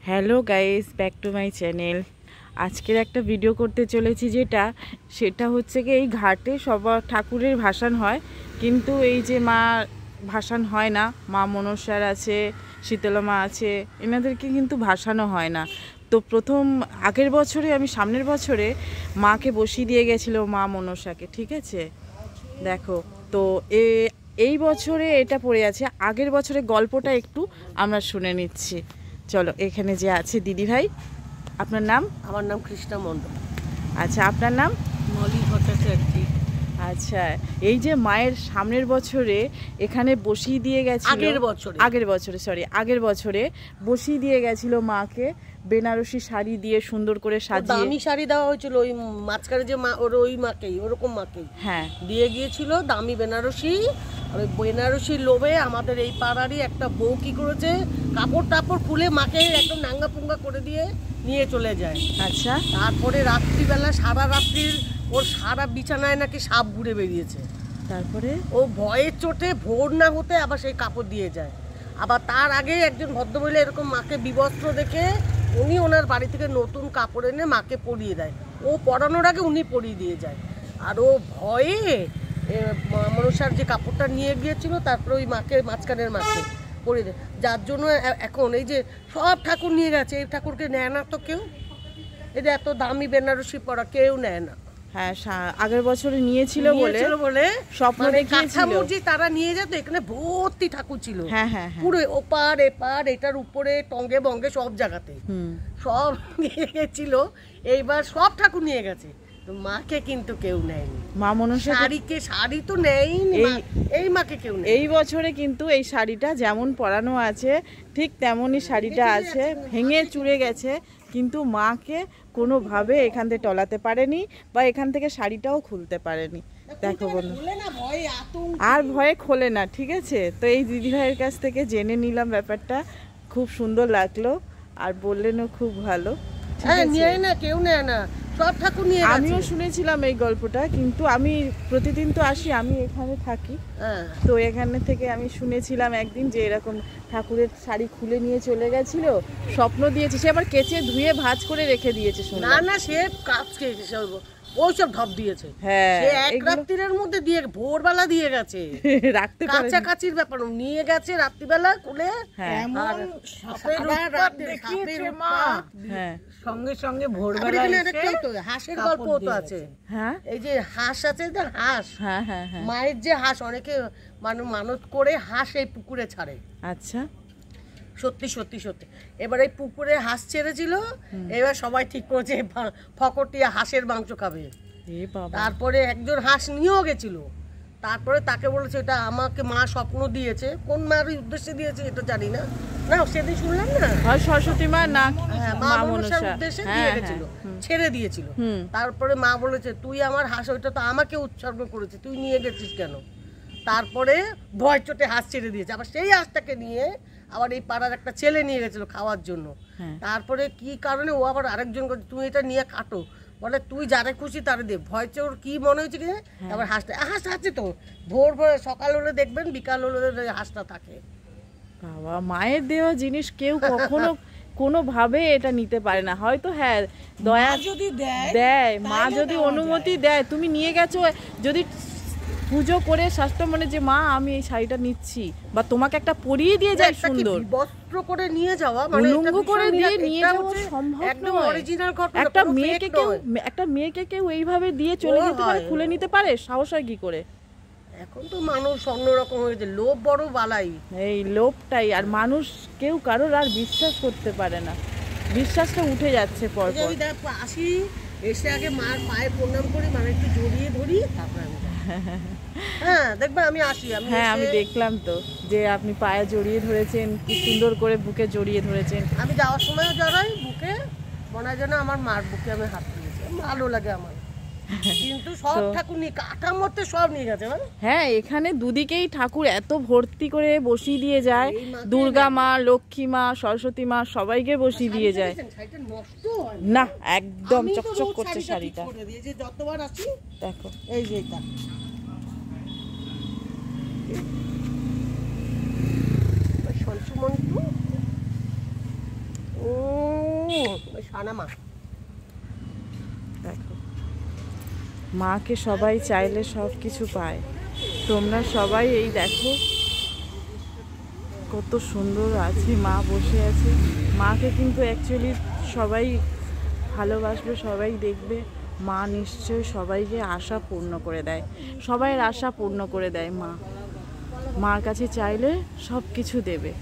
Hello guys, back to my channel. আজকের একটা video করতে চলেছি সেটা হচ্ছে কি, এই ঘাটে সবার ঠাকুরের ভাসান হয়, কিন্তু এই যে মা ভাসান হয় না, মা মনসার আছে, শীতলা মা আছে, এনাদেরকে কিন্তু ভাসানো হয় না। তো আগের বছরে আমি সামনের বছরে মাকে বসিয়ে দিয়ে গেছিলো, মা মনসাকে, ঠিক আছে। দেখো তো এই বছরে এটা পড়ে আছে, আগের বছরে গল্পটা একটু আমরা শুনে নিচ্ছি। চলো, এখানে যে আছে দিদি ভাই, আপনার নাম? আমার নাম কৃষ্ণা মণ্ডল। আচ্ছা, আপনার নাম? মলি ভট্টাচার্য। আচ্ছা, এই যে মায়ের সামনের বছরে এখানে বসিয়ে দিয়ে গেছিল, আগের বছরে বসিয়ে দিয়ে গেছিল মাকে, বেনারসি শাড়ি দিয়ে সুন্দর করে সাজিয়ে, দামি শাড়ি দেওয়া হয়েছিল। ওই মাঝখানে যে মা, ওই মাকেই, ওরকম মাকেই হ্যাঁ দিয়ে গিয়েছিল দামি বেনারসি। আর ওই বেনারসির লোভে আমাদের এই পাড়ারই একটা বউ কি করেছে, কাপড় টাপড় খুলে মাকে একদম নাঙ্গা পুঙ্গা করে দিয়ে নিয়ে চলে যায়। আচ্ছা, তারপরে রাত্রিবেলা সারা রাত্রির ওর সারা বিছানায় নাকি সাপ ঘুরে বেরিয়েছে। তারপরে ও ভয়ের চোটে ভোর না হতে আবার সেই কাপড় দিয়ে যায়। আবার তার আগে একজন ভদ্রমহিলা এরকম মাকে বিবস্ত্র দেখে উনি ওনার বাড়ি থেকে নতুন কাপড় এনে মাকে পরিয়ে দেয়। ও পরানোর আগে উনি পরিয়ে দিয়ে যায়। আর ও ভয়ে মনসার যে কাপড়টা নিয়ে গিয়েছিল, তারপরে ওই মাকে, মাঝখানের মাকে পরিয়ে দেয়। যার জন্য এখন এই যে সব ঠাকুর নিয়ে গেছে, এই ঠাকুরকে নেয় না তো কেউ। এই যে এত দামি বেনারসি পরা কেউ নেয় না। হ্যাঁ, আগের বছরে নিয়েছিল বলে স্বপ্ন দেখিয়েছিল, তারা নিয়ে যেত। এখানে ভর্তি ঠাকুর ছিল, হ্যাঁ হ্যাঁ, পুরো ওপার এপার, এটার উপরে টঙ্গে বঙ্গে সব জায়গাতে সব নিয়ে গেছিল। এইবার সব ঠাকুর নিয়ে গেছে, মাকে কিন্তু কেউ নেয়নি। মা মনসা শাড়ি তো নেয়নি, এই মাকে কেউ নেই। এই বছরে কিন্তু এই শাড়িটা যেমন পরানো আছে ঠিক তেমনই শাড়িটা আছে, ভেঙে চুরে গেছে, কিন্তু মাকে কোনোভাবে এখান থেকে টলাতে পারেনি বা এখান থেকে শাড়িটাও খুলতে পারেনি। দেখো বন্ধু, আর ভয়ে খোলে না, ঠিক আছে। তো এই দিদিভাইয়ের কাছ থেকে জেনে নিলাম ব্যাপারটা, খুব সুন্দর লাগলো, আর বললেনও খুব ভালো। নেয় না, কেউ নেয় না, সব ঠাকুর নিয়ে গেছে। আমিও শুনেছিলাম এই গল্পটা, কিন্তু আমি প্রতিদিন তো আসি, আমি এখানে থাকি, তো এখানে থেকে আমি শুনেছিলাম একদিন যে এরকম ঠাকুরের শাড়ি খুলে নিয়ে চলে গেছিল, স্বপ্ন দিয়েছে, সে আবার কেচে ধুয়ে ভাঁজ করে রেখে দিয়েছে। না না, সে কাজ খেয়েছে, ওইসব ঢপ দিয়েছে। হ্যাঁ, এক রাত্রির মধ্যে দিয়ে ভোরবেলা দিয়ে গেছে, রাখতে কাছাকাছির ব্যাপার নিয়ে গেছে রাত্রিবেলা খুলে। সঙ্গে সঙ্গে ভোরবেলা হাঁসের গল্প তো আছে। হ্যাঁ, এই যে হাঁস আছে না, হাঁস, হ্যাঁ হ্যাঁ, মায়ের যে হাঁস, অনেকে মানত করে হাঁস এই পুকুরে ছাড়ে। আচ্ছা, সত্যি সত্যি সত্যি। এবার এই পুকুরে হাঁস ছেড়েছিল, এবার সবাই ঠিক করেছে ফকটিয়া হাঁসের মাংস খাবে। তারপরে একজন হাঁস নিয়েও গেছিল, তারপরে তাকে বলেছে এটা আমাকে মা স্বপ্ন দিয়েছে, কোন মার উদ্দেশ্যে দিয়েছে এটা জানি না, না সেদিন শুনলাম না, সরস্বতী মা না, মা মনসার উদ্দেশ্যে দিয়ে গেছিল, ছেড়ে দিয়েছিল। তারপরে মা বলেছে তুই আমার হাঁস, ওইটা তো আমাকে উৎসর্গ করেছে, তুই নিয়ে গেছিস কেন? তারপরে ভয় চোটে হাঁস ছেড়ে দিয়েছে। আবার সেই হাঁসটাকে নিয়ে আবার এই পাড়ার একটা ছেলে নিয়ে গেছিল খাওয়ার জন্য। তারপরে কি কারণে ও আবার আরেকজন তুমি এটা নিয়ে কাটো, বলে তুই যারে খুশি তারে দে। ভয় চোর কি মনে হয়েছে কি, আবার হাঁস আছে তো, ভোর সকাল হলে দেখবেন, বিকাল হলে হাঁসটা থাকে। বাবা, মায়ের দেওয়া জিনিস কেউ কখনো কোনোভাবে এটা নিতে পারে না। হয়তো হ্যাঁ, দয়া যদি দেয়, মা যদি অনুমতি দেয়, তুমি নিয়ে গেছো, যদি পুজো করে শাস্ত্র মানে যে মা আমি এই শাড়িটা নিচ্ছি, বা তোমাকে একটা পরিয়ে দিয়ে যায় সুন্দর বস্ত্র করে নিয়ে যাওয়া, মানে উলঙ্গ করে দিয়ে নিয়ে যাওয়া সম্ভব নয়। একটা মেয়েকে কেউ এইভাবে দিয়ে চলে যেতে পারে, খুলে নিতে পারে, সাহস হয় কি করে? এখন তো মানুষ অন্যরকম হয়েছে, লোভ বড় বালাই, এই লোভটাই। আর মানুষ কেউ কারোর আর বিশ্বাস করতে পারে না, বিশ্বাসটা উঠে যাচ্ছে পর পর। আসি, এসে আগে মার পায়ে প্রণাম করি, মানে একটু জড়িয়ে ধরি, তারপরে আমি হ্যাঁ দেখবে আমি আসি। হ্যাঁ, আমি দেখলাম তো যে আপনি পায়ে জড়িয়ে ধরেছেন, কি সুন্দর করে বুকে জড়িয়ে ধরেছেন। আমি যাওয়ার সময়ও জড়াই বুকে, মনে হয় যেন আমার মার বুকে আমি হাত দিয়েছি, ভালো লাগে আমার। কিন্তু সব ঠাকুর নিয়ে কাঠার মধ্যে সব নিয়ে গেছে। হ্যাঁ, এখানে দুদিকেই ঠাকুর এত ভর্তি করে বসিয়ে দিয়ে যায়, দুর্গা মা, লক্ষ্মী মা, সরস্বতী মা, সবাইকে বসিয়ে দিয়ে যায়। না, একদম চকচক করছে শাড়িটা, যতবার আসি দেখো এই যে এটা সঞ্চু মন্টু, ও ওই সানা মা। দেখো মাকে সবাই চাইলে সব কিছু পায়। তোমরা সবাই এই দেখো কত সুন্দর আছে, মা বসে আছে। মাকে কিন্তু অ্যাকচুয়ালি সবাই ভালোবাসবে, সবাই দেখবে। মা নিশ্চয়ই সবাইকে আশা পূর্ণ করে দেয়, সবাইয়ের আশা পূর্ণ করে দেয় মা। মার কাছে চাইলে সব কিছু দেবে।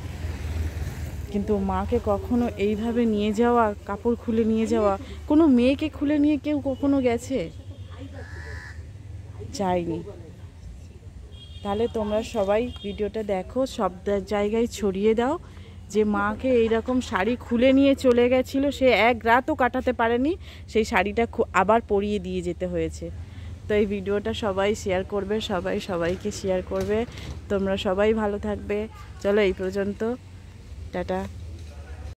কিন্তু মাকে কখনো এইভাবে নিয়ে যাওয়া, কাপড় খুলে নিয়ে যাওয়া, কোনো মেয়েকে খুলে নিয়ে কেউ কখনো গেছে? যায়নি। তাহলে তোমরা সবাই ভিডিওটা দেখো, সব জায়গায় ছড়িয়ে দাও যে মাকে এইরকম শাড়ি খুলে নিয়ে চলে গেছিলো, সে এক রাতও কাটাতে পারেনি, সেই শাড়িটা আবার পরিয়ে দিয়ে যেতে হয়েছে। তো এই ভিডিওটা সবাই শেয়ার করবে, সবাই সবাইকে শেয়ার করবে। তোমরা সবাই ভালো থাকবে। চলো এই পর্যন্ত, টাটা।